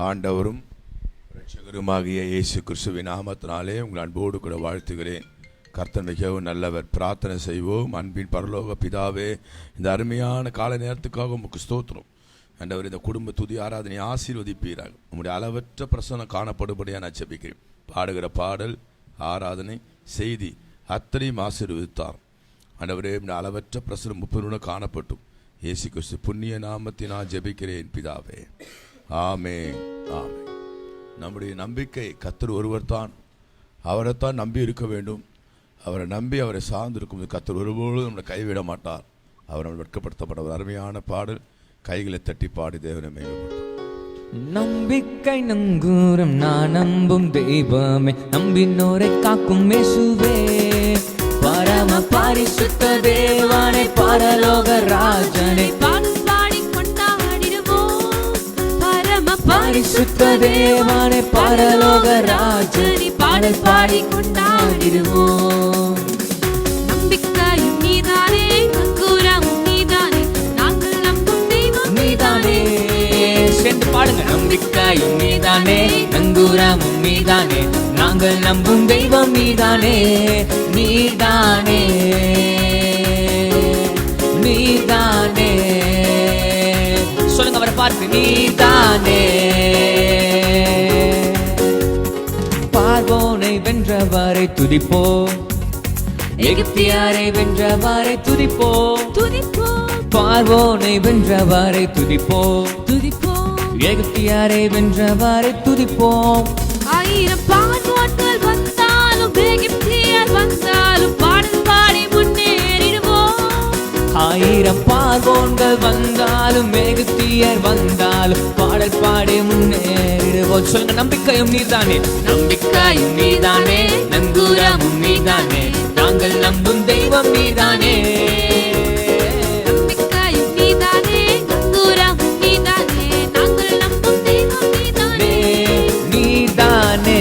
ஆண்டவரும் இரட்சகருமாகிய இயேசு கிறிஸ்துவின் நாமத்தினாலே உங்கள் அன்போடு கூட வாழ்த்துகிறேன். கர்த்தர் மிகவும் நல்லவர். பிரார்த்தனை செய்வோம். அன்பின் பரலோக பிதாவே, இந்த அருமையான கால நேரத்துக்காக உமக்கு ஸ்தோத்திரம். ஆண்டவர், இந்த குடும்ப துதி ஆராதனை ஆசீர்வதிப்பீராக. உங்களுடைய அளவற்ற பிரசன்னம் காணப்படும்படியாக நான் ஜெபிக்கிறேன். பாடுகிற பாடல், ஆராதனை, செய்தி அத்தனையும் ஆசீர்வதித்தார். ஆண்டவரே, இந்த அளவற்ற பிரசனம் 30 காணப்பட்டும். இயேசு கிறிஸ்து புண்ணிய நாமத்தினால் ஜெபிக்கிறேன் பிதாவே, ஆமென், ஆமென். நம்முடைய நம்பிக்கை கர்த்தர் ஒருவர் தான். அவரைத்தான் நம்பி இருக்க வேண்டும். அவரை நம்பி அவரை சார்ந்திருக்கும் கர்த்தர் ஒருபோதும் நம்மளை கைவிட மாட்டார். அவர் நம்ம வெட்கப்படுத்தப்பட்ட ஒரு அருமையான பாடல். கைகளை தட்டி பாடி தேவனை மேம்படுத்தும். நம்பிக்கை நங்கூரம் நான் நம்பும் தெய்வமே, நம்பினோரை காக்கும் இயேசுவே, பரம பரிசுத்த தேவனே, பரலோக ராஜனே, பரிசுத்த தேவனே, பரலோக ராஜனே, பாடல் பாடி கொண்டாடிடுவோம். நம்பிக்கையும் நீதானே, நங்கூரமும் நீதானே, நாங்கள் நம்பும் தெய்வம் நீதானே. சென்று பாடுங்க. நம்பிக்கையும் நீதானே, நங்கூரமும் நீதானே, நாங்கள் நம்பும் தெய்வம் நீதானே, நீதானே, நீதானே. சொல்லுங்க அவரை பார்த்து, நீதானே. பார்வோனை வென்றவரை துதிப்போம், எகிப்தியரை வென்றவரை துதிப்போம், துதிப்போம், பார்வோனை வென்றவரை துதிப்போம், துதிப்போம், எகிப்தியரை வென்றவரை துதிப்போம். 1000 பார்வோன்கள் வந்தாலும், எகிப்தியர் வந்தாலும், பாடல் பாடி முன்னேறிடுவோம். 1000 பார்வோன்கள் வந்தாலும், எகிப்தியர் வந்தாலும், பாடல் பாடி முன்னேறிடுவோம். சொல்லுங்க. நம்பிக்கையும் நீதானே, நம்பிக்கையும் நீதானே, நங்கூரமும் நீதானே, நாங்கள் நம்பும் தெய்வம் நீதானே. நம்பிக்கையும் நீதானே, நங்கூரமும் நீதானே, நாங்கள் நம்பும் தெய்வம் நீதானே, நீதானே,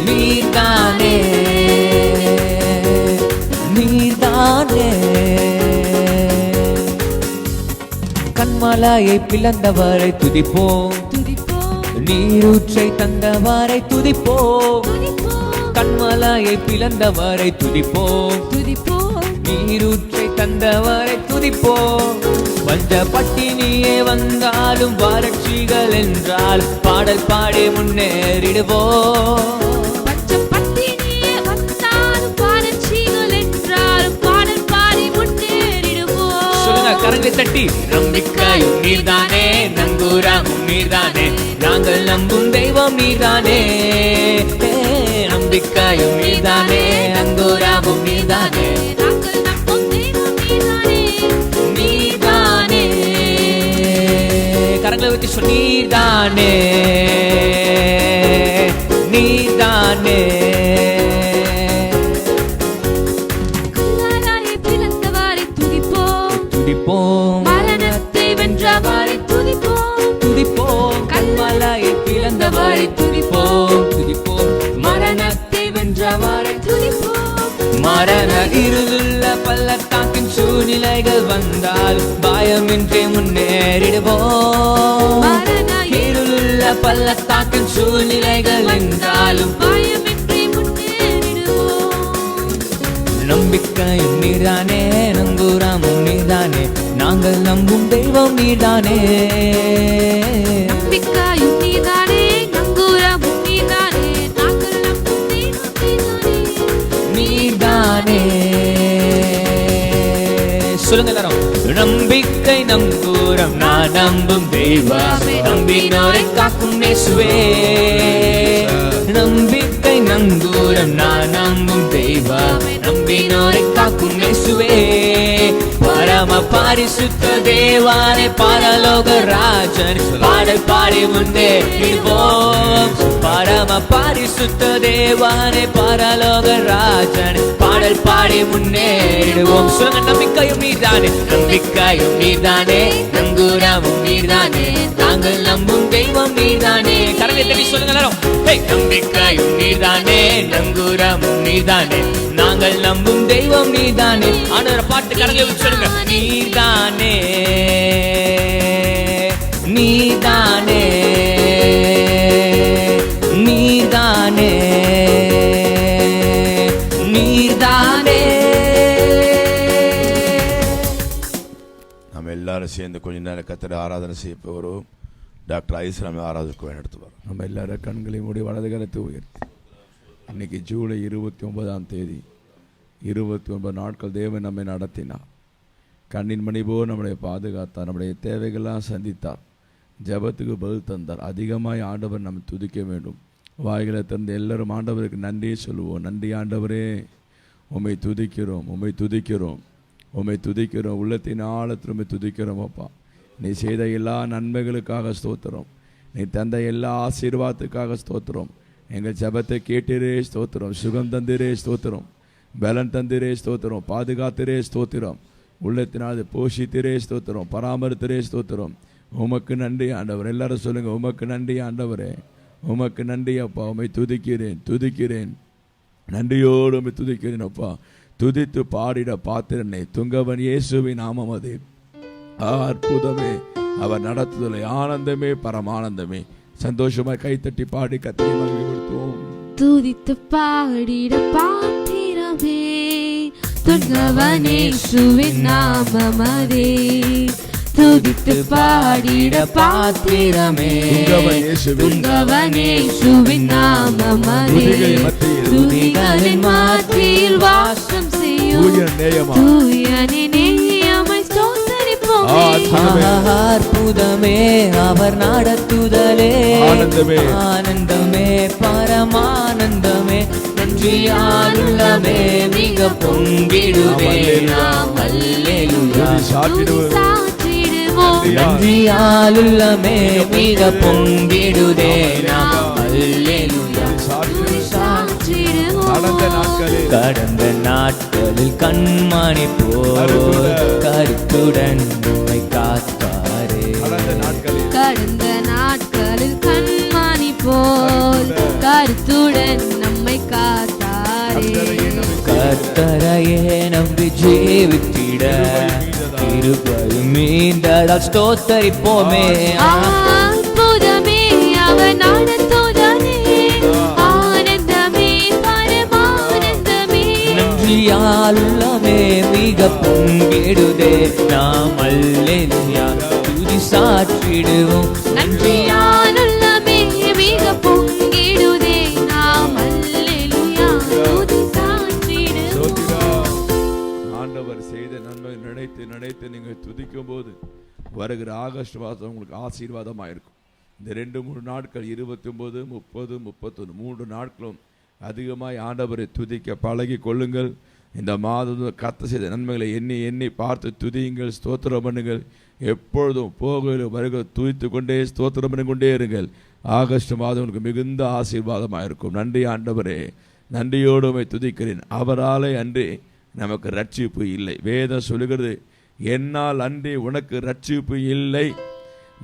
நீதானே, நீதானே. கண்மலையை பிளந்தவரை துதிப்போம், துதிப்போம், நீரூற்றை தந்தவரை துதிப்போம், துதிப்போம், கண்மலையை பிளந்தவரை துதிப்போம், துதிப்போம், நீரூற்றை தந்தவரை துதிப்போம். வந்த பட்டினியே வந்தாலும், வறட்சிகள் என்றால், பாடல் பாடி முன்னேறிடுவோம். பச்சைப்பட்டினியே வந்தாலும், வறட்சிகள் என்றாலும், பாடல் பாடி முன்னேறிடுவோம். சொல்லுங்க கரங்களை தட்டி. நம்பிக்கையும் நீதானே, நங்கூரமும் நீதானே, நாங்கள் நம்பும் தெய்வம் நீதானே. நம்பிக்கையும் நீதானே, நங்கூரமும் நீதானே, நாங்கள் நம்பும் தெய்வம் நீதானே, நீதானே. கரங்களை வச்சு சொல். நீதானே, நீதானே. கல்லாராயை பிளந்தவரை துதிப்போம், துதிப்போம், மரணத்தை வென்றவரை துதிப்போம், துதிப்போம், கண்மலையை பிளந்தவரை துதிப்போம், துதிப்போம், மரணத்தை வென்றவரை துதிப்போம், மரண இருளுள்ள பள்ளத்தாக்கின் சூழ்நிலைகள் வந்தால், பயமின்றி முன்னேறிடுவோம். மரண இருளுள்ள பள்ளத்தாக்கின் சூழ்நிலைகள் என்றாலும், பயமின்றி முன்னேறிடுவோம். நம்பிக்கையும் நீதானே, நங்கூரமும் நீதானே, நாங்கள் நம்பும் தெய்வம் நீதானே. நம்பிக்கையும் நீதானே, நங்கூரமும் நீதானே, நாங்கள் நம்பும் தெய்வம் நீதானே, நீதானே. சொல்லுங்க எல்லாரும். நம்பிக்கை நங்கூரம் நான் நம்பும் தெய்வம், நம்பினோரை காக்கும் இயேசுவே. நம்பிக்கை நங்கூரம் நான் நம்பும் தெய்வம், நம்பினோரை காக்கும் இயேசுவே, பரம பரிசுத்த தேவனே, பரலோக ராஜன், பாடல் பாடி முன்னேறிடுவோம். பரம பரிசுத்த தேவனே, பரலோக ராஜன், பாடல் பாடி முன்னேறிடுவோம். சொல்லுங்க. நம்பிக்கையும் நீதானே, நம்பிக்கையும் நீதானே, நங்கூரமும் நீதானே, நாங்கள் நம்பும் தெய்வம் நீதானே. கரங்களை தட்டி சொல்லுங்க எல்லாரும். நம்பிக்கையும் நீதானே, நங்கூரமும் நீதானே, நாங்கள் நம்பும் தெய்வம் நீதானே. ஆண்டவரை பாட்டு கரங்களை சொல்லுங்க. நீதானே, நீதானே நீதானே நீதானே. நம்ம எல்லாரும் சேர்ந்து கொஞ்ச நேரம் கர்த்தரை ஆராதனை செய்ய போகிறோம். டாக்டர் ஐஸ்லாமை ஆராதனைக்கு வழிநடத்துவார். நம்ம எல்லாரும் கண்களை மூடி வலது கரத்தை உயர்த்தி, இன்னைக்கு ஜூலை 29 29 நாட்கள் தேவன் நம்மை நடத்தினார். கண்ணின் மணி போல் நம்மளை பாதுகாத்தார், நம்முடைய தேவைகள்லாம் சந்தித்தார், ஜெபத்துக்கு பதில் தந்தார். அதிகமாய் ஆண்டவர் நம்ம துதிக்க வேண்டும். வாய்களை திறந்து எல்லாரும் ஆண்டவருக்கு நன்றியே சொல்லுவோம். நன்றி ஆண்டவரே, உம்மை துதிக்கிறோம், உம்மை துதிக்கிறோம், உம்மை துதிக்கிறோம், உள்ளத்தின் ஆழத்தில் உம்மை துதிக்கிறோம். அப்பா, நீ செய்த எல்லா நன்மைகளுக்காக ஸ்தோத்திரம், நீ தந்த எல்லா ஆசீர்வாதத்துக்காக ஸ்தோத்திரம். எங்கள் ஜெபத்தை கேட்டீரே ஸ்தோத்திரம், சுகம் தந்திரே ஸ்தோத்திரம், பலன் தந்திரே ஸ்தோத்திரம், பாதுகாத்திரே ஸ்தோத்திரம், உள்ளத்தினால் போஷித்திரே ஸ்தோத்திரம், பராமரித்திரே ஸ்தோத்திரம். உமக்கு நன்றி ஆண்டவர். எல்லாரும் சொல்லுங்க, உமக்கு நன்றி ஆண்டவரே, உமக்கு நன்றி அப்பா. உம்மை துதிக்கிறேன் துதிக்கிறேன், நன்றியோடு உம்மை துதிக்கிறேன் அப்பா. துதித்து பாடிட பாத்திரனை துங்கவன் இயேசுவின் நாமம் அது. அற்புதமே அவர் நடத்துதலை, ஆனந்தமே பரமானந்தமே. சந்தோஷமாய் கைத்தட்டி பாடி கர்த்தரை மகிமைப்படுத்துவோம். துதித்து பாடிட பாத்திரமே துங்கவன் இயேசுவின் நாமம் அதே. துதித்து பாடிட பாத்திரமே துங்கவன் இயேசுவின் நாமம் அதே. துதிகளின் மத்தியில் வாசம் செய்யும் தூயனே நேயமை ஸ்தோத்திரிப்போம். அற்புதமே அவர் நடத்துதலே, ஆனந்தமே ஆனந்தமே பரமானந்தமே. நன்றியாலுள்ளமே மிக பொங்கிடுவே நாம் அல்லேலூயா சாற்றிடுவோம். நன்றியாலுள்ளமே மிக பொங்கிடுதே நாம் அல்லேலூயா சாற்றிடுவோம். கடந்த நாட்களில் கண்மணி போல் கருத்துடன் நம்மை காத்தாரே. கடந்த நாட்களில் கண்மணி போல் கருத்துடன் நம்மை காத்தாரே. கர்த்தரையே நம்பி ஜீவித்திட கிருபையும் மீண்டதால் ஸ்தோத்தரிப்போமே. அற்புதமே அவர் நடத்துதலே, ஆனந்தமே பரமானந்தமே. நன்றியாலுள்ளமே மிக பொங்கிடுதே நாம் அல்லேலூயா துதி சாற்றிடுவோம். நன்றியாலுள்ளமே மிக பொங்கிடுதே நாம் அல்லேலூயா துதி சாற்றிடுவோம். ஆண்டவர் செய்த நன்மை நினைத்து நினைத்து நீங்கள் துதிக்கும் போது வருகிற ஆகஸ்ட் மாதம் உங்களுக்கு ஆசீர்வாதமாக இருக்கும். இந்த 2-3 நாட்கள் 29, 30, 31 3 நாட்களும் அதிகமாய் ஆண்டவரை துதிக்க பழகி கொள்ளுங்கள். இந்த மாதம் கர்த்தர் செய்த நன்மைகளை எண்ணி எண்ணி பார்த்து துதியுங்கள், ஸ்தோத்திரம் பண்ணுங்கள். எப்பொழுதும் போகையில் வருகிற துதித்து கொண்டே ஸ்தோத்திரம் பண்ணி கொண்டே இருங்கள். ஆகஸ்ட் மாதம் உங்களுக்கு மிகுந்த ஆசீர்வாதமாக இருக்கும். நன்றி ஆண்டவரே, நன்றியோடு உம்மை துதிக்கிறேன். அவராலே அன்றி நமக்கு ரட்சிப்பு இல்லை. வேதம் சொல்லுகிறது, என்னால் அன்றி உனக்கு ரட்சிப்பு இல்லை.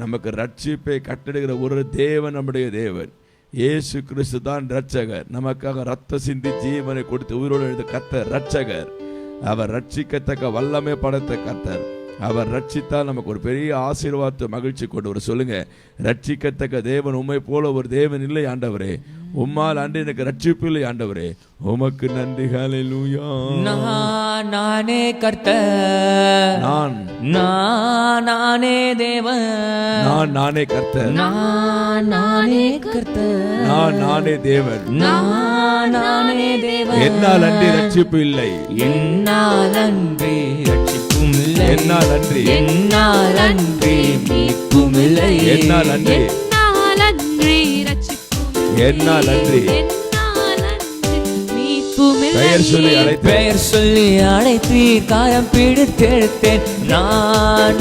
நமக்கு ரட்சிப்பை கட்டடுகிற ஒரு தேவன் நம்முடைய தேவன் இயேசு கிறிஸ்து தான் ரட்சகர். நமக்காக ரத்த சிந்தி ஜீவனை கொடுத்து உயிரோடு எழுத கர்த்தர் ரட்சகர். அவர் ரட்சிக்கத்தக்க வல்லமை படைத்த கர்த்தர். அவர் ரட்சித்தால் நமக்கு ஒரு பெரிய ஆசீர்வாதத்தை மகிழ்ச்சி கொண்டு வர. சொல்லுங்க, ரட்சிக்கத்தக்க தேவன் உம்மை போல ஒரு தேவன் இல்லை ஆண்டவரே. உம்மால் அன்று எனக்கு ரட்சிப்பு இல்லை ஆண்டவரே. உமக்கு நன்றி. ஹல்லேலூயா. நானே கர்த்தர், நானே தேவன், நானே கர்த்தர், நானே கர்த்தர், நானே தேவன், நானே தேவன். என்னால் அன்றி ரட்சிப்பு இல்லை, என்னால் அன்றி ரட்சிப்பும் இல்லை, என்னால் அன்றி, என்னால் அன்றி மீட்பும் இல்லை, என்னால் அன்றி, என்னால் அன்றி ரட்சிப்பும் இல்லை, என்னால் அன்றி மீட்பும் இல்லை. பெயர் சொல்லி அழைத்தீர், காயம் பிடித்தெடுத்தேன்.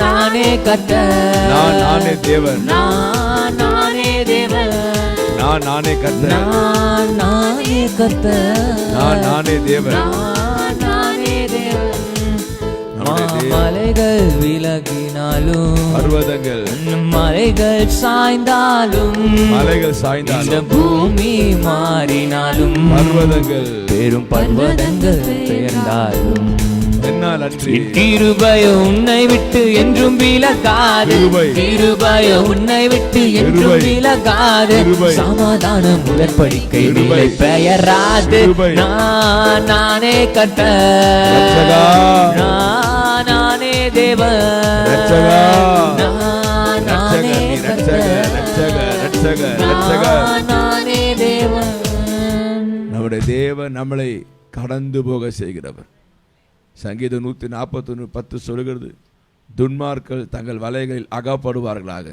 நானே கர்த்தர், நானே தேவன், நானே தேவன், நானே கர்த்தர், நானே கர்த்தர், நானே தேவன், நானே தேவன். மலைகள் விலகினாலும், பர்வதங்கள் மலைகள் சாய்ந்தாலும், இந்த பூமி மாறினாலும், பர்வதங்கள் பெரும் பர்வதங்கள் பெயர்ந்தாலும், என்னால் அன்றி கிருபை உன்னை விட்டு என்றும் விலகாது. கிருபை உன்னை விட்டு என்றும் விலகாது. சமாதானம் உடன்படிக்கை நிலை பெயராது. நானே கட்ட நானே தேவன். நானே தேவன். நம்முடைய தேவன் நம்மளை கடந்து போக செய்கிறவர். சங்கீதம் 141:10 சொல்கிறது, துன்மார்கள் தங்கள் வலைகளில் அகப்படுவார்களாக,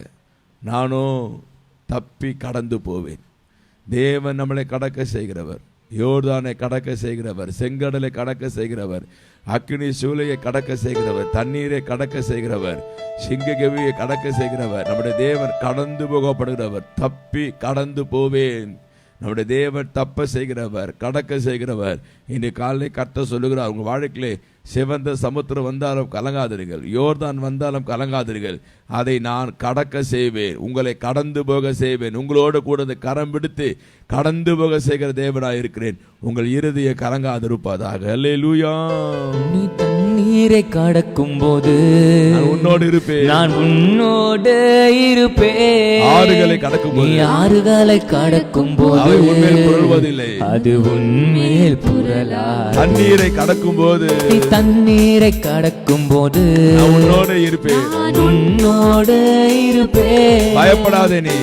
நானோ தப்பி கடந்து போவேன். தேவன் நம்மளை கடக்க செய்கிறவர். யோர்தானை கடக்க செய்கிறவர், செங்கடலை கடக்க செய்கிறவர், அக்கினி சூளையை கடக்க செய்கிறவர், தண்ணீரை கடக்க செய்கிறவர், சிங்ககவியை கடக்க செய்கிறவர். நம்முடைய தேவன் கடந்து போகப்படுகிறவர். தப்பி கடந்து போவேன். நம்முடைய தேவன் தப்ப செய்கிறவர், கடக்க செய்கிறவர். இன்றைக்கு காலையில் கர்த்தர் சொல்லுகிறார், உங்கள் வாழ்க்கையிலே சிவந்த சமுத்திரம் வந்தாலும் கலங்காதீர்கள், யோர்தான் வந்தாலும் கலங்காதீர்கள், அதை நான் கடக்க செய்வேன், உங்களை கடந்து போக செய்வேன். உங்களோடு கூட கரம் பிடித்து கடந்து போக செய்கிற தேவனாய் இருக்கிறேன். உங்கள் இறுதியை கலங்காதிருப்பதாக. அல்லேலூயா. நீ தண்ணீரை கடக்கும் போது உன்னோடு இருப்பேன். நான் உன்னோடு இருப்பேன். ஆறுகளை கடக்கும் போது, ஆறுகளை கடக்கும் போது அவை உன்மேல் புரள்வதில்லை, அது உன்மேல் புரளா. தண்ணீரை கடக்கும் போது, நீ தண்ணீரை கடக்கும் போது உன்னோடு இருப்பேன். உன்னோடு இருப்பேன். பயப்படாதே. நீ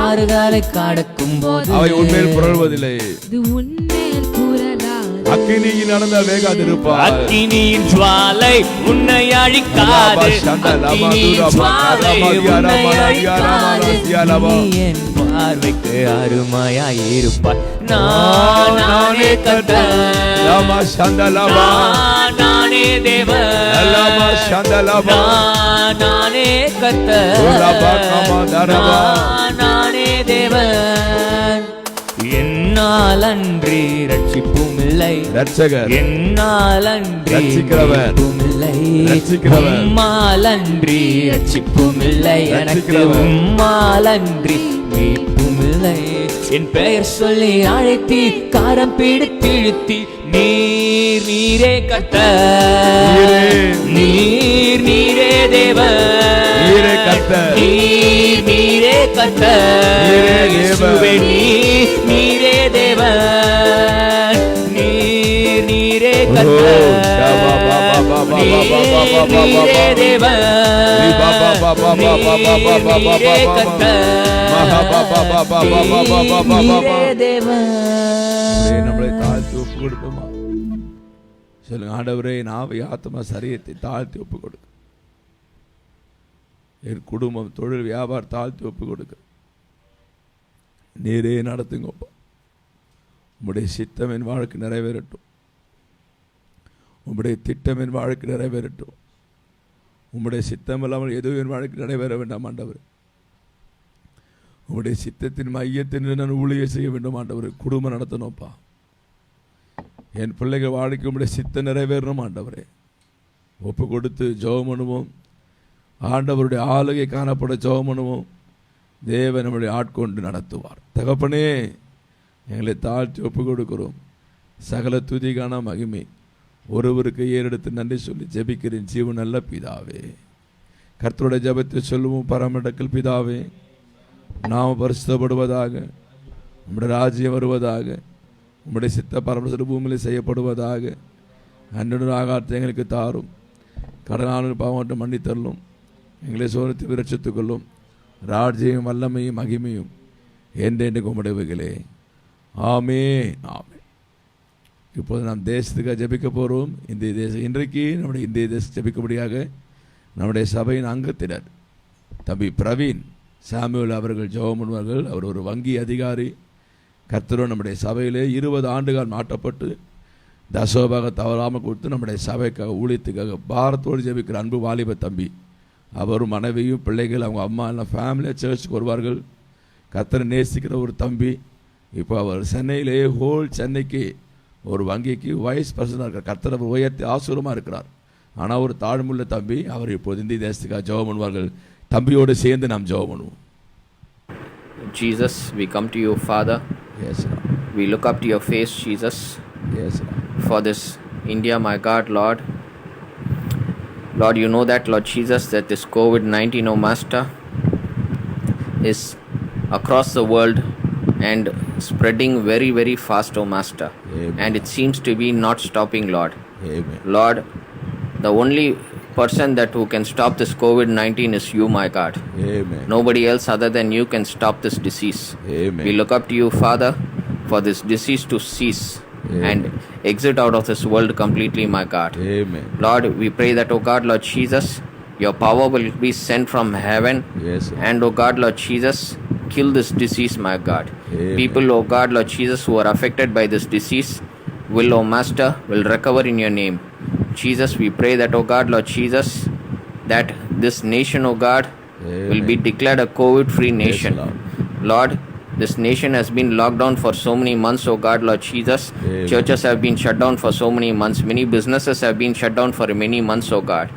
ஆறுகளை கடக்கும் போது அவை உன்மேல் புரள்வதில்லை. இது உன்மேல் புரளாது. அக்கினியில் நடந்தால் வேகாதிருப்பாய். அக்கினியின் ஜுவாலை உன்னை அழிக்காது. அக்கினியின் ஜுவாலை உன்னை அழிக்காது. நீ என் பார்வைக்கு அருமையாய் இருப்பாய். நானே கர்த்தர். நானே தேவன். நானே கர்த்தர். நானே தேவன். என்னால் அன்றி ரட்சிப்பும் இல்லை. ரட்சகர் என்னால் அன்றி ரட்சிக்கிறவர். ரட்சிப்பும் இல்லை. ரட்சிக்கிறவர். உம்மால் அன்றி ரட்சிப்பும் இல்லை. எனக்கு ரட்சிக்கிறவர். உம்மால் அன்றி மீட்பும் இல்லை. என் பெயர் சொல்லி அழைத்தி காரம் பிடித்து இழுத்தி நீரே கர்த்தர். நீரே தேவன். நீரே கர்த்தர். நீரே கர்த்தர். இயேசுவே நீரே தேவன். நீரே கர்த்தர். நீரே தேவன். நீரே கர்த்தர். நம்மளை தாழ்த்தி ஒப்பு கொடுப்போமா? சொல்லுங்க, ஆண்டவரே நாவை ஆத்மா சரீரத்தை தாழ்த்தி ஒப்பு கொடுக்க, என் குடும்பம் தொழில் வியாபாரம் தாழ்த்தி ஒப்பு கொடுக்க, நீரே நடத்துங்கப்பா. உம்முடைய சித்தம் என் வாழ்க்கை நிறைவேறட்டும். உம்முடைய திட்டம் என் வாழ்க்கை நிறைவேறட்டும். உம்முடைய சித்தம் இல்லாமல் எதுவும் என் வாழ்க்கை நிறைவேற வேண்டாம் ஆண்டவர். உம்முடைய சித்தத்தின் மையத்தின் நான் ஊழிய செய்ய வேண்டும் ஆண்டவர். குடும்பம் நடத்தணும்ப்பா. என் பிள்ளைகள் வாழ்க்கை உம்முடைய சித்தம் நிறைவேறணும் ஆண்டவரே. ஒப்பு கொடுத்து ஜெபம் பண்ணுவோம். ஆண்டவருடைய ஆளுகை காணப்பட ஜெபம் பண்ணுவோம். தேவன் நம்முடைய ஆட்கொண்டு நடத்துவார். தகப்பனே, எங்களை தாழ்த்தி ஒப்பு கொடுக்கிறோம். சகல துதிக்கான மகிமை ஒருவருக்கு ஏறெடுத்து நன்றி சொல்லி ஜெபிக்கிறேன் ஜீவன் நல்ல பிதாவே. கர்த்தருடைய ஜெபத்தை சொல்லுவோம். பரமடக்கல் பிதாவே, நாம் பரிசுத்தப்படுவதாக, உம்முடைய ராஜ்யம் வருவதாக, உம்முடைய சித்த பரமசிறு பூமியில் செய்யப்படுவதாக. அன்றைய ஆகாரத்தை எங்களுக்கு தாரும். கடனாளர் பாவம் மன்னித்தள்ளும். எங்களை சோரத்தை விரட்சித்துக் கொள்ளும். ராஜ்யம் வல்லமையும் மகிமையும் என்றென்றைக்கு உம்முடையவைகளே. ஆமென், ஆமென். இப்போது நாம் தேசத்துக்காக ஜெபிக்க போகிறோம். இந்திய தேசம் இன்றைக்கு நம்முடைய இந்திய தேசம் ஜெபிக்கும்படியாக நம்முடைய சபையின் அங்கத்தினர் தம்பி பிரவீன் சாமுவேல் அவர்கள் ஜெபம் பண்ணுவார்கள். அவர் ஒரு வங்கி அதிகாரி. கர்த்தரும் நம்முடைய சபையிலே 20 ஆண்டுகள் மாற்றப்பட்டு தசோபாக தவறாமல் கொடுத்து நம்முடைய சபைக்காக ஊழியத்துக்காக பாரத்தோடு ஜெபிக்கிற அன்பு வாலிப தம்பி. அவரும் மனைவியும் பிள்ளைகள் அவங்க அம்மா எல்லாம் ஃபேமிலியாக சர்ச்சுக்கு வருவார்கள். கர்த்தரை நேசிக்கிற ஒரு தம்பி. இப்போ அவர் சென்னையிலே ஹோல் சென்னைக்கு ஒரு வங்கிக்கு வைஸ் பிரசிடண்டாக இருக்கிறார். கர்த்தர் அவர் உயர்த்தி ஆசூரமாக இருக்கிறார். ஆனால் ஒரு தாழ்முள்ள தம்பி. அவர் இப்போது இந்திய தேசத்துக்காக ஜெபம் பண்ணுவார்கள். தம்பியோடு சேர்ந்து நாம் ஜெபம் பண்ணுவோம். Jesus, we come to you, Father. Yes, Lord. We look up to your face, Jesus, Yes, Lord. for this India, my God, Lord. Lord, you know that, Lord Jesus, that this COVID-19, oh Master, is across the world and spreading very, very fast, oh Master. Amen. And it seems to be not stopping, Lord. Amen. Lord, the only person that who can stop this COVID-19 is you, my God. Amen. Nobody else other than you can stop this disease. Amen. We look up to you, Father, for this disease to cease Amen. and exit out of this world completely, my God. Amen. Lord, we pray that, oh God, Lord Jesus, your power will be sent from heaven. Yes, Lord. And, oh God, Lord Jesus, kill this disease, my God. Amen. People, oh God, Lord Jesus, who are affected by this disease will, oh Master, will recover in your name. Jesus, we pray that, oh God, Lord Jesus, that this nation, oh God, will be declared a COVID-free nation. Lord. Lord, this nation has been locked down for so many months, oh God, Lord Jesus. Amen. Churches have been shut down for so many months. Many businesses have been shut down for many months, oh God.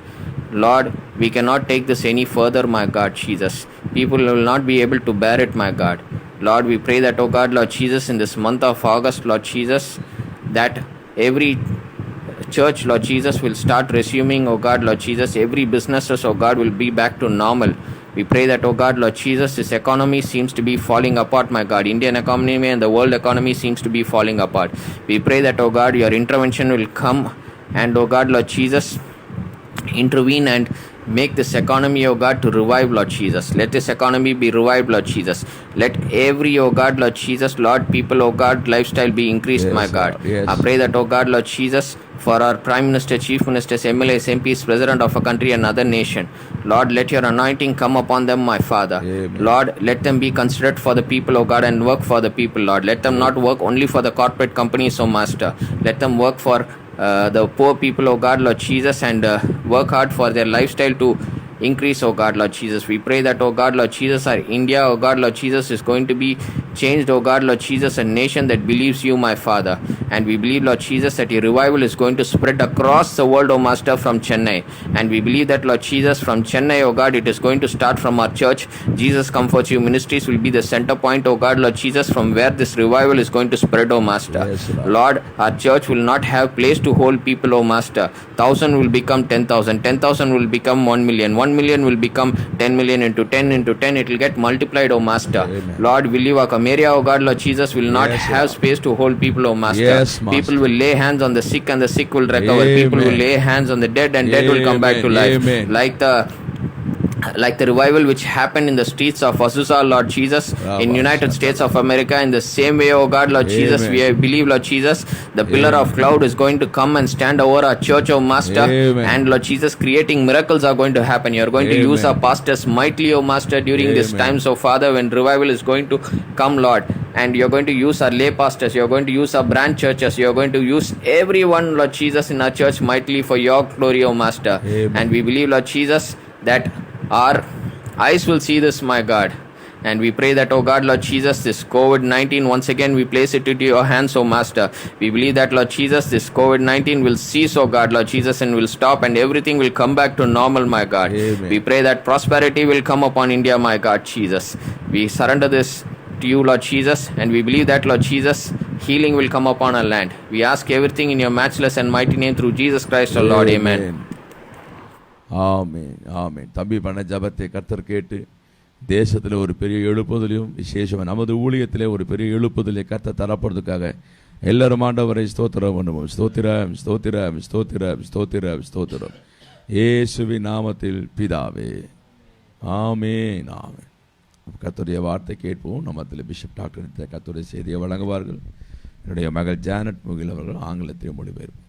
Lord, we cannot take this any further, my God, Jesus. People will not be able to bear it, my God. Lord, we pray that, oh God, Lord Jesus, in this month of August, Lord Jesus, that every church, Lord Jesus, will start resuming, oh God, Lord Jesus. Every businesses, oh God, will be back to normal. We pray that, oh God, Lord Jesus, this economy seems to be falling apart, my God. Indian economy and the world economy seems to be falling apart. We pray that, oh God, your intervention will come and, oh God, Lord Jesus, intervene and make this economy, oh God, to revive, Lord Jesus. Let this economy be revived, Lord Jesus. Let every, oh God, Lord Jesus, Lord, people, oh God, lifestyle be increased, Yes, my God. Lord. Yes. I pray that, oh God, Lord Jesus, for our Prime Minister, Chief Ministers, MLAs, MPs, President of a country, another nation. Lord, let your anointing come upon them, my Father. Amen. Lord, let them be considerate for the people, oh God, and work for the people, Lord. Let them not work only for the corporate companies, oh Master. Let them work for the poor people, oh God, Lord Jesus, and work hard for their lifestyle to increase, oh God, Lord Jesus. We pray that, oh God, Lord Jesus, our India, oh God, Lord Jesus, is going to be changed, oh God, Lord Jesus, a nation that believes you, my Father. And we believe, Lord Jesus, that your revival is going to spread across the world, oh Master, from Chennai. And we believe that, Lord Jesus, from Chennai, oh God, it is going to start from our church. Jesus Comforts You Ministries will be the center point, oh God, Lord Jesus, from where this revival is going to spread, oh Master. Yes, Lord. Lord, our church will not have place to hold people, oh Master. 1,000 will become 10,000. 10,000 will become 1 million. 1 million will become 10 million into 10 into 10. It will get multiplied, oh Master. Amen. Lord, will you work? Maria, oh God, Lord Jesus, will not Yes, have Lord. space to hold people, oh Master. Yes, Master. People will lay hands on the sick and the sick will recover. People will Amen. lay hands on the dead and dead will come back to Amen. life. Amen. Like the revival which happened in the streets of Azusa, Lord Jesus, in United States of America, in the same way, oh God, Lord Jesus, Amen. we believe, Lord Jesus, the pillar Amen. of cloud is going to come and stand over our church, oh Master. Amen. And Lord Jesus, creating miracles are going to happen. You are going to use Amen. our pastors mightily, oh Master, during this Amen. time. So Father, when revival is going to come, Lord, and you're going to use our lay pastors, you're going to use our branch churches, you're going to use everyone, Lord Jesus, in our church mightily for your glory, oh Master. Amen. And we believe, Lord Jesus, that our eyes will see this, my God. And we pray that, oh God, Lord Jesus, this COVID-19, once again, we place it into your hands, oh Master. We believe that, Lord Jesus, this COVID-19 will cease, oh God, Lord Jesus, and will stop and everything will come back to normal, my God. Amen. We pray that prosperity will come upon India, my God, Jesus. We surrender this to you, Lord Jesus, and we believe that, Lord Jesus, healing will come upon our land. We ask everything in your matchless and mighty name through Jesus Christ, our Lord. Amen. ஆமென் ஆமென். தம்பி பண்ண ஜபத்தை கர்த்தர் கேட்டு தேசத்தில் ஒரு பெரிய எழுப்புதலையும் விசேஷமாக நமது ஊழியத்திலே ஒரு பெரிய எழுப்புதலை கர்த்தர் தரப்படுறதுக்காக எல்லாரும் ஆண்டவரை ஸ்தோத்திரம் பண்ணுவோம். ஸ்தோத்திரம் ஸ்தோத்திரம் ஸ்தோத்திரம் ஸ்தோத்திரம் ஸ்தோத்திரம் இயேசுவின் நாமத்தில் பிதாவே ஆமென் ஆமென். கர்த்தருடைய வார்த்தை கேட்போம். நம்மத்தில் பிஷப் டாக்டர் கர்த்தருடைய செய்தியை வழங்குவார்கள். என்னுடைய மகள் ஜானட் முகில் அவர்கள் ஆங்கிலத்தில் மொழிபெயர்ப்பு.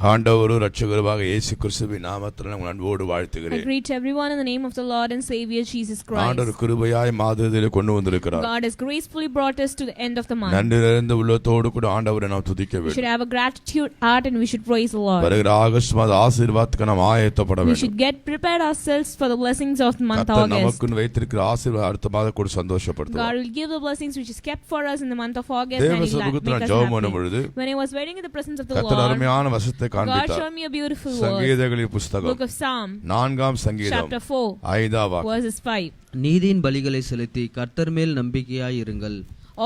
ஆண்டவரும் இரட்சகருமாக இயேசு கிறிஸ்துவின் நாமத்தில் உங்கள் அன்போடு I வாழ்த்துகிறேன். greet everyone in the name of the Lord and Savior Jesus Christ. ஆண்டவர் கிருபையாய் மாதத்திலே கொண்டு வந்திருக்கிறார். God has gracefully brought us to the end of the month. நன்றி நிறைந்த உள்ளத்தோடு கூட ஆண்டவரை நாம் துதிக்க We should வேண்டும். have a gratitude heart and we should praise the Lord. வருகிற ஆகஸ்ட் மாத ஆசீர்வாதத்துக்கு நாம் ஆயத்தப்பட We வேண்டும். should get prepared ourselves for the blessings of the month கர்த்தர் August. நமக்கு வைத்திருக்கிற ஆசீர்வாதம் அடுத்த மாதம் கூட சந்தோஷப்படுத்துவார். God will give the blessings which is kept for us in the month of August and தேவ He will சமூகத்தில் make நான் us ஜெபம் பண்ணும் happy. பொழுது When I was waiting in the presence of the கர்த்தர் Lord, அருமையான வசனத்தை God காண்பித்தார். showed me a beautiful word. சங்கீதங்களின் புஸ்தகம் Book of Psalm, 4ஆம் சங்கீதம் chapter 4, 5ஆம் வாக்கியம். verses 5. நீதியின் பலிகளை செலுத்தி கர்த்தர் மேல் நம்பிக்கையாயிருங்கள்.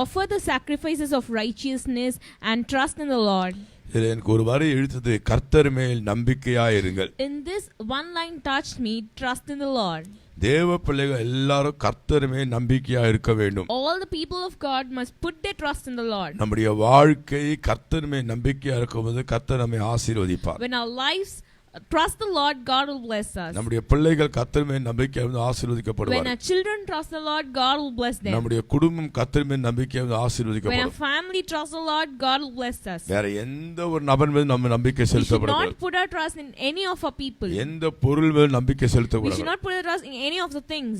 Offer the sacrifices of righteousness and trust in the Lord. இதில் எனக்கு ஒரு வரி எழுத்தது, கர்த்தர் மேல் நம்பிக்கையாயிருங்கள். In this one line touched me, trust in the Lord. தேவ பிள்ளைகள் எல்லாரும் கர்த்தர் மேல் நம்பிக்கையா இருக்க வேண்டும். All the people of God must put their trust in the Lord. நம்முடைய வாழ்க்கை கர்த்தர் மேல் நம்பிக்கையா இருக்கும்போது கர்த்தர் நம்மை ஆசீர்வதிப்பார். When our lives trust the Lord, God will bless us. நம்முடைய பிள்ளைகள் கர்த்தர் மேல் நம்பிக்கையா இருந்து When ஆசீர்வதிக்கப்படுவார்கள். our children trust the Lord, God will bless them. நம்முடைய குடும்பம் கர்த்தர் மேல் நம்பிக்கையா இருந்து When our ஆசீர்வதிக்கப்படும். family trusts the Lord, God will bless us. வேற எந்த ஒரு நபர் மேல் நம்ம நம்பிக்கை We should செலுத்தப்படக்கூடாது. not put our trust in any of our people. எந்த பொருள் மேல் நம்பிக்கை We should செலுத்தக்கூடாது. not put our trust in any of the things.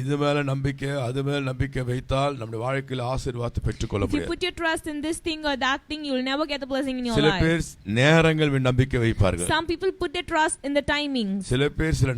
இது மேல நம்பிக்கை அது மேல நம்பிக்கை வைத்தால் நம்முடைய வாழ்க்கையில் ஆசீர்வாதத்தை பெற்றுக்கொள்ள If you முடியாது. put your trust in this thing or that thing, you will never get the blessing in your சில life. பேர் நேரங்கள் மேல் நம்பிக்கை வைப்பார்கள். Some people put their trust in the timings. சில பேர் சில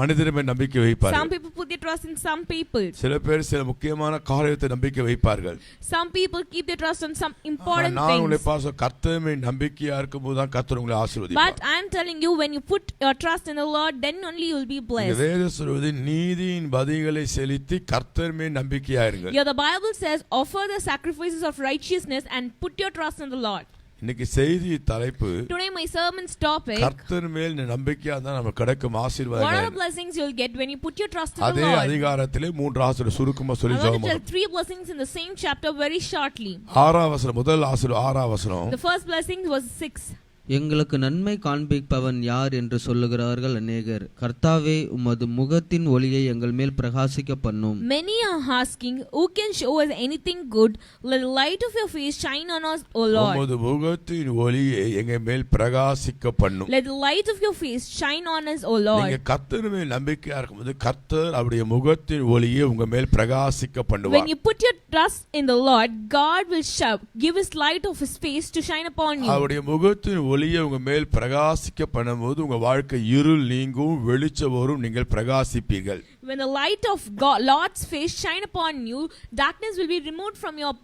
மனிதர் மேல் நம்பிக்கை Some வைப்பார்கள். people put their trust in some people. சில பேர் சில முக்கியமான காரியத்தை நம்பிக்கை வைப்பார்கள். Some people keep their trust on some important நான் உங்களை things. பாச கர்த்தர் மேல் நம்பிக்கையா இருக்கும்போது தான் கர்த்தர் உங்களை But ஆசீர்வதிப்பார். I am telling you, when you put your trust in the Lord, then only you will be இங்க blessed. வேதம் சொல்வது நீதியின் பதிகளை செலுத்தி கர்த்தர் மேல் நம்பிக்கையா இருங்கள். Yeah, the Bible says, offer the sacrifices of righteousness and put your trust in the Lord. இன்னைக்கு செய்தி தலைப்பு Today my sermon's topic, கர்த்தர் மேல் நம்பிக்கையா தான் நமக்கு கிடைக்கும் what are the ஆசீர்வாதங்கள். blessings you'll get when you put your trust in the அதே Lord? அதிகாரத்திலே 3 ஆசீர்வாதம் சுருக்கமா I சொல்லி want to ஜெபம் tell பண்ணுவோம். 3 blessings in the same chapter very shortly. 6ஆம் வசனம் முதல் ஆசீர்வாதம் 6ஆம் வசனம். The first blessing was 6. எங்களுக்கு நன்மை காண்பிப்பவன் யார் என்று சொல்லுகிறார்கள் அநேகர். கர்த்தாவே, உமது முகத்தின் ஒளியை எங்கள் மேல் பிரகாசிக்க பண்ணும். Many are asking, who can show us anything good? Let the light of your face shine on us, O Lord. உமது முகத்தின் ஒளியை எங்கள் மேல் பிரகாசிக்க பண்ணும். Let the light of your face shine on us, O Lord. நீங்க கர்த்தர் மேல் நம்பிக்கையா இருக்கும்போது கர்த்தர் அவருடைய முகத்தின் ஒளியை உங்க மேல் பிரகாசிக்க When பண்ணுவார். you put your trust in the Lord, God will give his light of his face to shine upon you. அவருடைய முகத்தின் ஒளியை உங்க மேல் பிரகாசிக்க பண்ணும்போது உங்க வாழ்க்கை இருள் நீங்கும், வெளிச்சம் வரும், நீங்கள் பிரகாசிப்பீர்கள். When the light of Lord's face shine upon you, darkness will be removed from your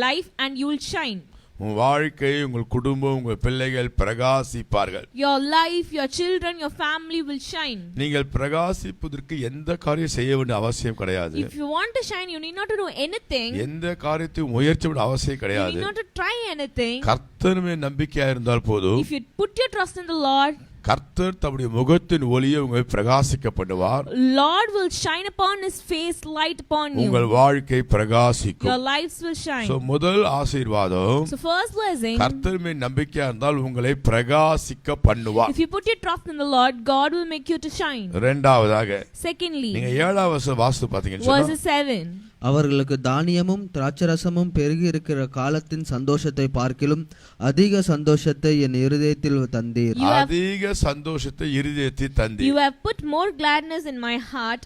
life and you will shine. உங்க வாழ்க்கை, உங்கள் குடும்பம், உங்கள் பிள்ளைகள் பிரகாசிப்பார்கள். Your life, your children, your family will shine. நீங்கள் பிரகாசிப்பதற்கு எந்த காரியம் செய்ய வேண்டிய அவசியம் கிடையாது. If you want to shine, you need not to do anything. எந்த காரியத்தையும் முயற்சி பண்ண அவசியம் You கிடையாது. need not to try anything. கர்த்தர் மேல் நம்பிக்கையா இருந்தால் போதும். If you put your trust in the Lord, கர்த்தர் தம்முடைய முகத்தின் ஒளியை உங்களை பிரகாசிக்க பண்ணுவார். Lord will shine upon his face, light upon you. உங்கள் வாழ்க்கை Your பிரகாசிக்கும். lives will shine. So, முதல் ஆசீர்வாதம், So first blessing, கர்த்தர் மேல் நம்பிக்கையா இருந்தால் உங்களை பிரகாசிக்க பண்ணுவார். if you put your trust in the Lord, God will make you to shine. இரண்டாவதாக Secondly, நீங்க 7ஆம் வசனம் வாசித்து பாத்தீங்கன்னு சொன்னா, verse 7. அவர்களுக்கு தானியமும் திராட்சரசமும் பெருகி இருக்கிற காலத்தின் சந்தோஷத்தை பார்க்கிலும் அதிக சந்தோஷத்தை என் இருதயத்தில் தந்தீர். அதிக சந்தோஷத்தை இருதயத்தில் தந்தீர். You have put more gladness in my heart,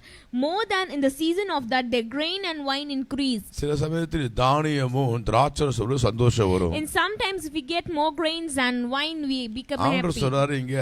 more than in the season of that their grain and wine increased. சில சமயத்தில் தானியமும் திராட்சரசமும் சந்தோஷம் வரும். And sometimes if we get more grains and wine, we become ஆண்டவர் happy. சொல்றாரு இங்க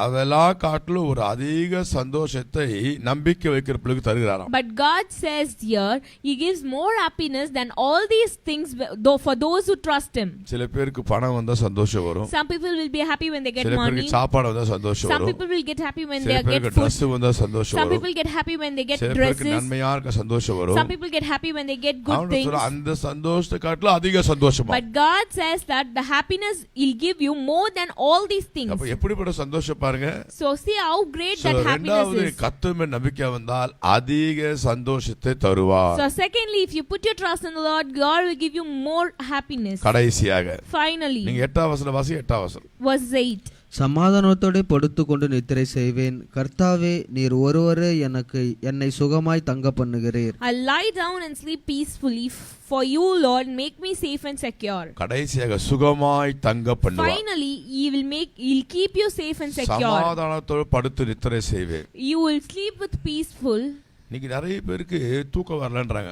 அதெல்லாம் காட்டிலும் ஒரு அதிக சந்தோஷத்தை நம்பிக்கை வைக்கிற பிள்ளைக்கு தருகிறாராம். But God says here, He gives more happiness than all these things though for those who trust Him. சில பேருக்கு பணம் வந்தா சந்தோஷம் வரும். Some people will be happy when they get சில money. பேருக்கு சாப்பாடு வந்தா சந்தோஷம் Some வரும். people will get happy when சில they பேருக்கு get food. Dress வந்தா சந்தோஷம் Some வரும். people get happy when they get சில பேருக்கு dresses. நன்மையா இருக்க சந்தோஷம் வரும். Some people get happy when they get good ஆண்டவர் things. சொல்றாரு அந்த சந்தோஷத்தை காட்டிலும் அதிக சந்தோஷமா. But God says that the happiness He'll give you more than all these things. அப்ப எப்படிப்பட்ட சந்தோஷம் பாருங்க. So see how great So, that happiness இரண்டாவது is. கர்த்தர் மேல் நம்பிக்கை வந்தால் அதிக சந்தோஷத்தை தருவார். So secondly, if you put your trust in the Lord, God will give you more happiness. கடைசியாக Finally, நீங்க 8ஆம் வசனம் வாசி. 8ஆம் வசனம். verse 8. சமாதானத்தோடு படுத்துக்கொண்டு நித்திரை செய்வேன். கர்த்தாவே, நீர் ஒருவரே என்னை சுகமாய் தங்க பண்ணுகிறீர். I'll lie down and sleep peacefully, for you, Lord, make me safe and secure. கடைசியாக சுகமாய் தங்க பண்ணுவார். Finally, He'll keep you safe and secure. சமாதானத்தோடு படுத்து நித்திரை செய்வேன். You will sleep with peaceful. இன்னைக்கு நிறைய பேருக்கு தூக்கம் வரலன்றாங்க.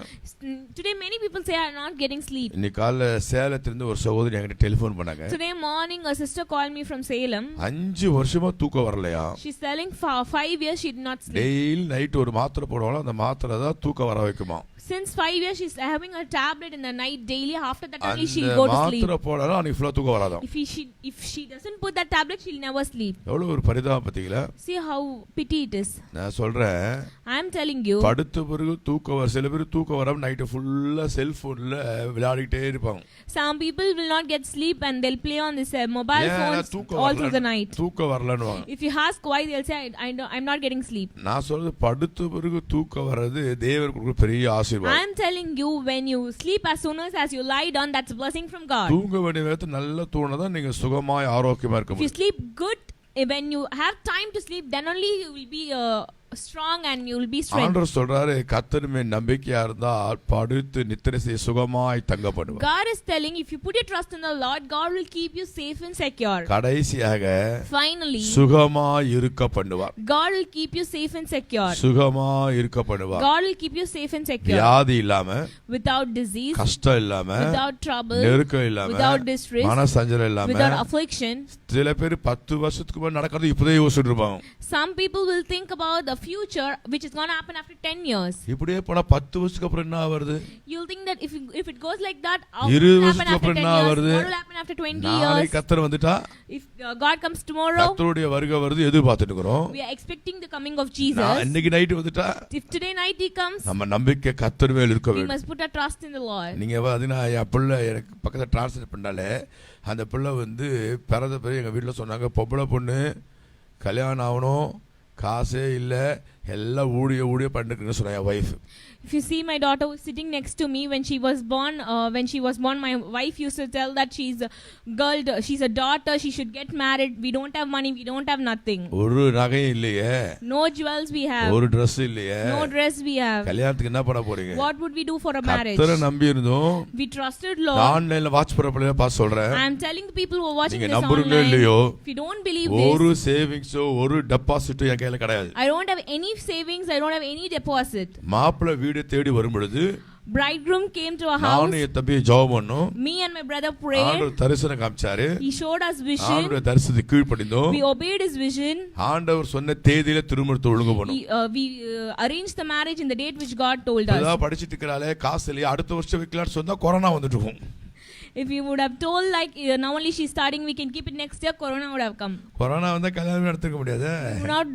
Today many people say I'm not getting sleep. இன்னைக்கு காலைல சேலத்திலிருந்து ஒரு சகோதரி என்கிட்ட டெலிபோன் பண்ணாங்க. Today morning a sister called me from Salem. 5 வருஷமா தூக்கம் வரலையா. She's telling for 5 years she did not sleep. Daily night ஒரு மாத்திரை போடுவாங்க, அந்த மாத்திரை தான் தூக்கம் வர வைக்குமா. Since 5 years she's having a tablet in the night daily. After that only அந்த she'll go to sleep. மாத்திரை போடாலும் அன்னைக்கு ஃபுல்லா தூக்கம் வராதாம். If she doesn't put that tablet, she'll never sleep. எவ்வளவு ஒரு பரிதாபம் பாத்தீங்களா. See how pity it is. நான் சொல்றேன், I'm telling you. படுத்த பிறகு தூக்கம் வர சில பேர் தூக்கம் வராம நைட்டு ஃபுல்லா செல்போன்ல விளையாடிட்டே இருப்பாங்க. Some people will not get sleep and they'll play on this mobile phones all through the night. தூக்கம் வரலன்னுவாங்க. If you ask why, they'll say I'm not getting sleep. நான் சொல்றது படுத்த பிறகு தூக்கம் வர்றது தேவன் கொடுக்கிற பெரிய ஆசீர்வாதம். I'm telling you, when you sleep as soon as you lie down, that's a blessing from God. தூங்க வேண்டிய நேரத்துல நல்லா தூங்கினா நீங்க சுகமாய் ஆரோக்கியமா இருக்க If you முடியும். sleep good, when you have time to sleep, then only you will be strong and you will be strength. ஆண்டவர் சொல்றாரு கர்த்தர் மேல் நம்பிக்கையா இருந்தால் படுத்து நித்திரை செய்ய சுகமாய் தங்க பண்ணுவார். God is telling, if you put your trust in the Lord, God will keep you safe and secure. கடைசியாக Finally, சுகமாய் இருக்க பண்ணுவார். God will keep you safe and secure. சுகமாய் இருக்க பண்ணுவார். God will keep you safe and secure. வியாதி இல்லாம, Without disease, கஷ்டம் இல்லாம, without trouble, நெருக்கம் இல்லாம, without distress, மனசஞ்சலம் இல்லாம, without affliction. சில பேர் 10 வருஷத்துக்கு முன்னாடி நடக்கிறது இப்பவே யோசிச்சுட்டு இருப்பாங்க. Some people will think about the future which is going to happen after 10 years. இப்படியே போனா 10 வருஷத்துக்கு அப்புறம் என்ன ஆவறது? You'll think that if it goes like that, 20 what will happen வருஷத்துக்கு after அப்புறம் 10 என்ன years? ஆவறது? What will happen after 20 நாளை years? கர்த்தர் வந்துட்டா If God comes tomorrow, கர்த்தருடைய வருகை வருது எதிர்பார்த்துட்டு இருக்கோம். we are expecting the coming of Jesus. இன்னைக்கு நைட் வந்துட்டா If today night he comes, நம்ம நம்பிக்கை கர்த்தர் மேல் இருக்க we வேண்டும். must put our trust in the Lord. நீங்க அதுனா என் பிள்ளை எனக்கு பக்கத்தில் டிரான்ஸ்லேட் பண்ணாலே அந்த பிள்ளை வந்து பிறந்த பிறகு எங்கள் வீட்டில் சொன்னாங்க பொம்பளை பொண்ணு கல்யாணம் ஆகணும் காசே இல்லை எல்லாம் ஊழிய பண்ணிருக்குன்னு சொன்னாங்க wife. If you see, my daughter was sitting next to me when she was born. My wife used to tell that she's a girl, she's a daughter, she should get married. We don't have money, we don't have nothing. ஒரு நகையும் இல்லையே, No jewels we have, ஒரு Dress இல்லையே, no dress we have. கல்யாணத்துக்கு என்ன பண்ண போறீங்க? What would we do for a marriage? கர்த்தரை நம்பி இருந்தோம். We trusted Lord. ஆன்லைன்ல வாட்ச் பண்ண பிள்ளைய பார்த்து சொல்றேன். I am telling the people who are watching நீங்க this நம்புறீங்களோ online, இல்லையோ, if you don't believe ஒரு this, சேவிங்ஸோ ஒரு டெபாசிட்டோ என் கையில கிடையாது. I don't have any savings, I don't have any deposit. மாப்பிள்ளை வீடு தேடி வரும் பொழுது Bridegroom came to our house. நானும் என் தம்பி ஜெபம் பண்ணோம். Me and my brother prayed. ஆண்டவர் தரிசனம் காமிச்சாரு. He showed us vision. ஆண்டவர் தரிசனத்துக்கு கீழ்ப்படிந்தோம். We obeyed his vision. ஆண்டவர் சொன்ன தேதியில திருமணத்தை ஒழுங்கு பண்ணோம். We arranged the marriage in the date which God told us. அதான் படிச்சிட்டு இருக்கறாளே காசு இல்லையா அடுத்த வருஷம் வைக்கலாம்னு சொன்னா கொரோனா வந்துட்டு. If you would have told like now only she's starting, we can keep it next year, corona would have come. Corona வந்தா கல்யாணம் நடத்திக்க முடியாது. We would not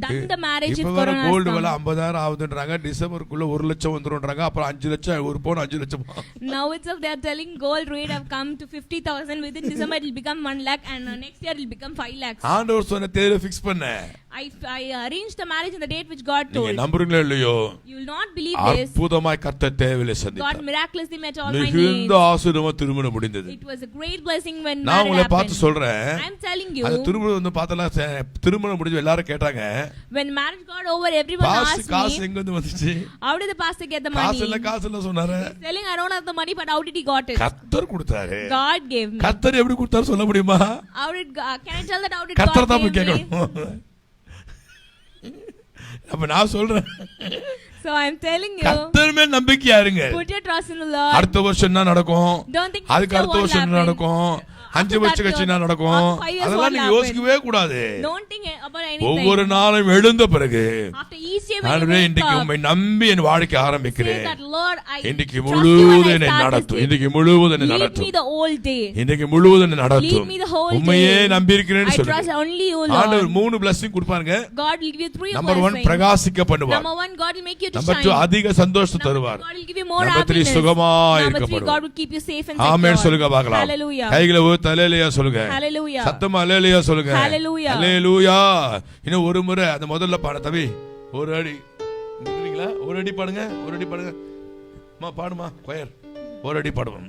done the marriage if இப்ப corona has கோல்ட் come. விலை 50,000 ஆகுதுன்றாங்க. டிசம்பருக்குள்ள 1 லட்சம் வந்துரும்ன்றாங்க. அப்புறம் 5 லட்சம் ஒரு பவுன் 5 லட்சம். Now itself they are telling gold rate have come to 50,000. Within December it will become 1 lakh and next year it will become 5 lakhs. ஆண்டவர் சொன்ன தேதியில ஃபிக்ஸ் பண்ண. I arranged the marriage in the date which God told. நீங்க நம்புறீங்களோ இல்லையோ, You will not believe this. அற்புதமாய் கர்த்தர் தேவையிலே God சந்தித்தார். miraculously met all my needs. மிகுந்த ஆசீர்வாதமா திருமணம் முடிந்தது. It was a great blessing when நான் marriage உங்களை happened. பார்த்து சொல்றேன். I am telling you, அந்த திருமணம் வந்து பார்த்தலாம் திருமணம் முடிஞ்சு எல்லாரும் கேட்டாங்க when marriage got over, everyone asked காசு me, எங்க இருந்து வந்துச்சு? how did the pastor get the காசு money? இல்ல காசு இல்ல சொன்னாரு. Telling I don't have the money, but how did he got it? கர்த்தர் கொடுத்தாரு. God gave me. கர்த்தர் எப்படி கொடுத்தாரு சொல்ல முடியுமா? How did can I tell that how did கர்த்தர் God தான் போய் give me? கேட்கணும். அப்ப நான் சொல்றேன், So I am telling you, கர்த்தர் மேல் நம்பிக்கையா இருங்க. put your trust in the Lord. அடுத்த வருஷம் என்ன நடக்கும்? Don't think அதுக்கு அடுத்த வருஷம் என்ன நடக்கும்? 5 வருஷம் கழிச்சு என்ன நடக்கும்? அதெல்லாம் நீங்க யோசிக்கவே கூடாது. Don't think about anything. ஒவ்வொரு நாளும் எழுந்த பிறகு After each day when you ஆண்டவரே wake இன்றைக்கு up, உம்மை நம்பி என் வாழ்க்கை say ஆரம்பிக்கிறேன். that Lord, I இன்றைக்கு trust you முழுவதும் and என்னை I start this நடத்தும். day. இன்றைக்கு முழுவதும் என்னை Lead me நடத்தும். the whole day. இன்றைக்கு முழுவதும் என்னை நடத்தும். Lead me the whole உண்மையே day. நம்பி இருக்கிறேன்னு I trust சொல்லுங்க. only you, ஆண்டவர் Lord. 3 blessing கொடுப்பாருங்க. God will give you 3 number 1 blessings. பிரகாசிக்க பண்ணுவார். Number 1, God will make you to number shine. 2 அதிக சந்தோஷத்தை Number தருவார். 2, God will give you more number 3 happiness. சுகமாய் Number இருக்க 3, God பண்ணுவார். will keep you safe and secure. ஆமென் சொல்லுங்க பார்க்கலாம். Hallelujah. கைகளை உயர்த்தி ஹல்லேலூயா சொல்லுங்க. Hallelujah. சத்தமா ஹல்லேலூயா சொல்லுங்க. Hallelujah. ஹல்லேலூயா. இன்னும் ஒரு முறை அந்த முதல்ல பாட தம்பி ஒரு அடி நிக்கிறீங்களா? ஒரு அடி பாடுங்க. ஒரு அடி பாடுங்க. அம்மா பாடுமா கொயர். ஒரு அடி பாடுவோம்.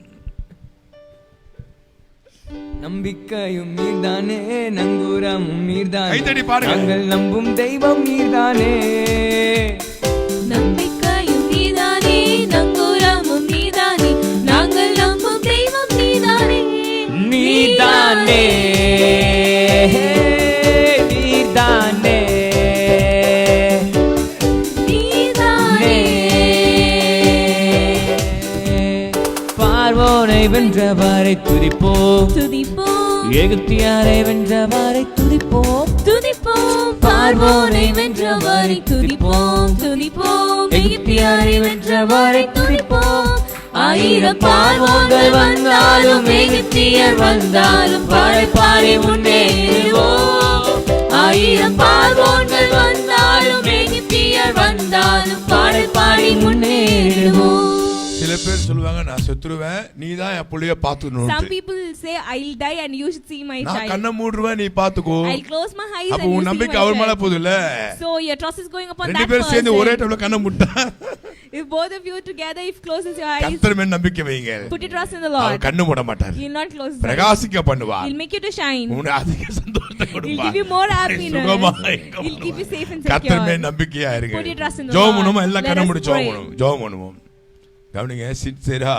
நம்பிக்கையும் நீர்தானே, நங்கூரமும் நீர்தானே, கைத்தட்டி பாடுங்க. நாங்கள் நம்பும் தெய்வம் நீர்தானே. நம்பிக்கையும் நீதானே, நங்கூரமும் நீதானே, நாங்கள் நம்பும் தெய்வம் நீதானே. நீர்தானே, நீர்தானே, நீதானே. பார்வோனை வென்றவரை துதிப்போம், துதிப்போம், எகிப்தியரை வென்றவரை துதிப்போம், துதிப்போம். பார்வோனை வென்றவரை துதிப்போம், துதிப்போம். எகிப்தியரை வென்றவரை துதிப்போம். 1000 பார்வோன்கள் வந்தாலும், எகிப்தியர் வந்தாலும், பாடி முன்னேறுவோம். 1000 பார்வோன்கள் வந்தாலும், எகிப்தியர் துன்பங்கள் வந்தாலும் பாடல் பாடி முன்னேறுவோம். சில பேர் சொல்லுவாங்க நான் செத்துருவேன் நீ தான் என் புள்ளைய பாத்துக்கணும். Some people say I'll die and you should see my நான் child. கண்ணை மூடுவேன் நீ பாத்துக்கோ. I'll close my eyes அப்ப and you உன் see நம்பிக்கை my அவர் மேல child. போகுதுல்ல. So your trust is going upon ரெண்டு that பேர் சேர்ந்து ஒரே person. டைம்ல கண்ணை மூட்டா If both of you together, if closes your eyes, கர்த்தர் மேல் நம்பிக்கை வைங்க. put your trust in the our Lord. கண்ணு மூட மாட்டார். He'll not close his eyes. பிரகாசிக்க பண்ணுவார். He'll make you to shine. உன்னை அதிக சந்தோஷத்தை He'll கொடுப்பார். give you more happiness. சுகமா He'll keep you safe and கர்த்தர் மேல் secure. நம்பிக்கையா இருங்க. Put your trust in the ஜெபம் Lord. பண்ணுவோம் எல்லாம் Let கண்ணை us மூடி pray. ஜெபம் பண்ணுவோம். கவனிங்க சின்சியரா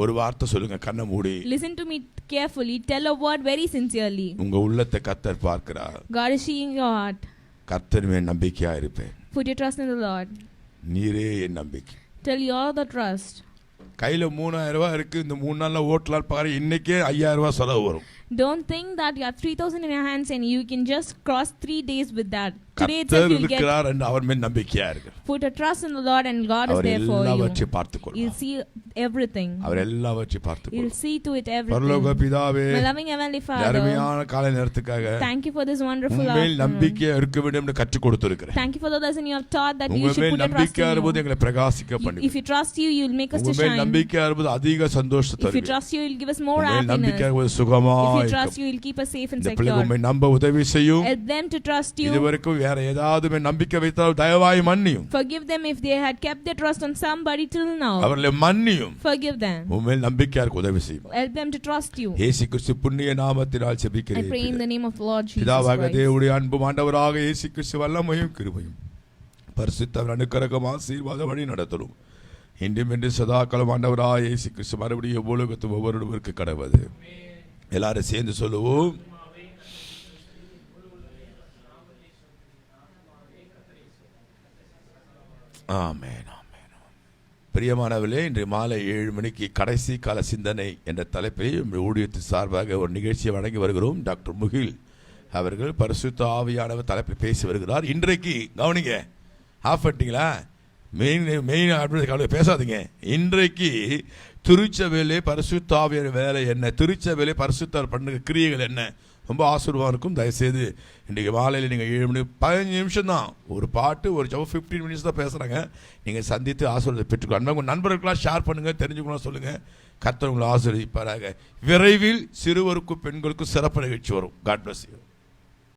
ஒரு வார்த்தை சொல்லுங்க கண்ணை மூடி. Listen to me carefully. Tell a word very sincerely. உங்க உள்ளத்தை கர்த்தர் பார்க்கிறார். God is seeing your heart. கர்த்தர் மேல் நம்பிக்கையா இருப்பேன். Put your trust in the Lord. நீரே என் நம்பிக்கை. Tell you're the trust. கையில 3000 ரூபாய் இருக்கு இந்த 3 நாள்ல ஓட்டலாம் பாரு இன்னைக்கே 5000 ரூபாய் செலவு வரும். Don't think that you have 3,000 in your hands and you can just cross 3 days with that. Today itself கர்த்தர் you'll get. இருக்கிறார் என்று அவர் மேல் நம்பிக்கையா இருக்கு. Put a trust in the Lord and God is our there for you. எல்லாவற்றையும் பார்த்துக்கொள்வார். You'll see everything. அவர் எல்லாவற்றையும் You'll பார்த்துக்கொள்வார். see to it பரலோக everything. பிதாவே My loving Heavenly இந்த Father, அருமையான காலை நேரத்துக்காக thank you for this wonderful உண்மையில் afternoon. நம்பிக்கையா இருக்க வேண்டும் என்று கற்றுக் கொடுத்திருக்கிறேன். Thank you for the lesson you have taught that you உங்க should மேல் put a trust நம்பிக்கையா in இருப்பது you. எங்களை பிரகாசிக்க பண்ணி. If you trust you, you'll make us உங்க to மேல் shine. நம்பிக்கையா இருப்பது அதிக சந்தோஷத்தை If you தருவீர். trust you, you'll give us more உங்க மேல் நம்பிக்கையா happiness. இருப்பது சுகமா If you இருக்கும். trust you, you'll keep us safe and இந்த பிள்ளைகள் secure. உம்மை நம்ப உதவி செய்யும். Help them to trust you. இதுவரைக்கும் வேற ஏதாவது மேல் நம்பிக்கை வைத்தால் தயவாய் மன்னியும். Forgive them if they had kept their trust on somebody till now. அவர்களை மன்னியும். Forgive them. உம்மை நம்பிக்கையா இருக்க உதவி செய்யும். Help them to trust you. இயேசு கிறிஸ்து புண்ணிய நாமத்தினால் I ஜெபிக்கிறேன். pray in the name of the Lord Jesus பிதாவாக Christ. தேவனுடைய அன்பும் ஆண்டவராக இயேசு கிறிஸ்து வல்லமையும் கிருபையும் பரிசுத்த அனுக்கிரகம் ஆசீர்வாத வழி நடத்தலும் இன்றும் என்று சதாகாலம் ஆண்டவராக இயேசு கிறிஸ்து மறுபடியும் உலகத்து ஒவ்வொருவருக்கு கடவுது. எல்லாரும் சேர்ந்து சொல்லுவோம். ஆமென் ஆமென். பிரியமானவர்களே, இன்று மாலை 7 மணிக்கு கடைசி கால சிந்தனை என்ற தலைப்பில் ஊழியத்தின் சார்பாக ஒரு நிகழ்ச்சியை வழங்கி வருகிறோம். டாக்டர் முகில் அவர்கள் பரிசுத்த ஆவியானவர் தலைப்பில் பேசி வருகிறார். இன்றைக்கு கவனிங்க, ஆஃப் பண்ணிட்டீங்களா? மெயின் பேசாதீங்க. இன்றைக்கு திருச்சபையிலே பரிசுத்த ஆவியான வேலை என்ன, திருச்சபையிலே பரிசுத்தார் பண்ணுற கிரியைகள் என்ன, ரொம்ப ஆசீர்வாதம் இருக்கும். தயவுசெய்து இன்றைக்கு மாலையில் நீங்கள் 7 மணி 15 நிமிஷம் தான் ஒரு பாட்டு ஒரு 15 மினிட்ஸ் தான் பேசுகிறாங்க. நீங்கள் சந்தித்து ஆசீர்வாதத்தை பெற்றுக்கணும். உங்கள் நண்பர்களுக்கெல்லாம் ஷேர் பண்ணுங்கள், தெரிஞ்சுக்கணும் சொல்லுங்கள். கர்த்தர் உங்களை ஆசீர்வதிப்பாராக. விரைவில் சிறுவருக்கும் பெண்களுக்கும் சிறப்பு நிகழ்ச்சி வரும். God bless you.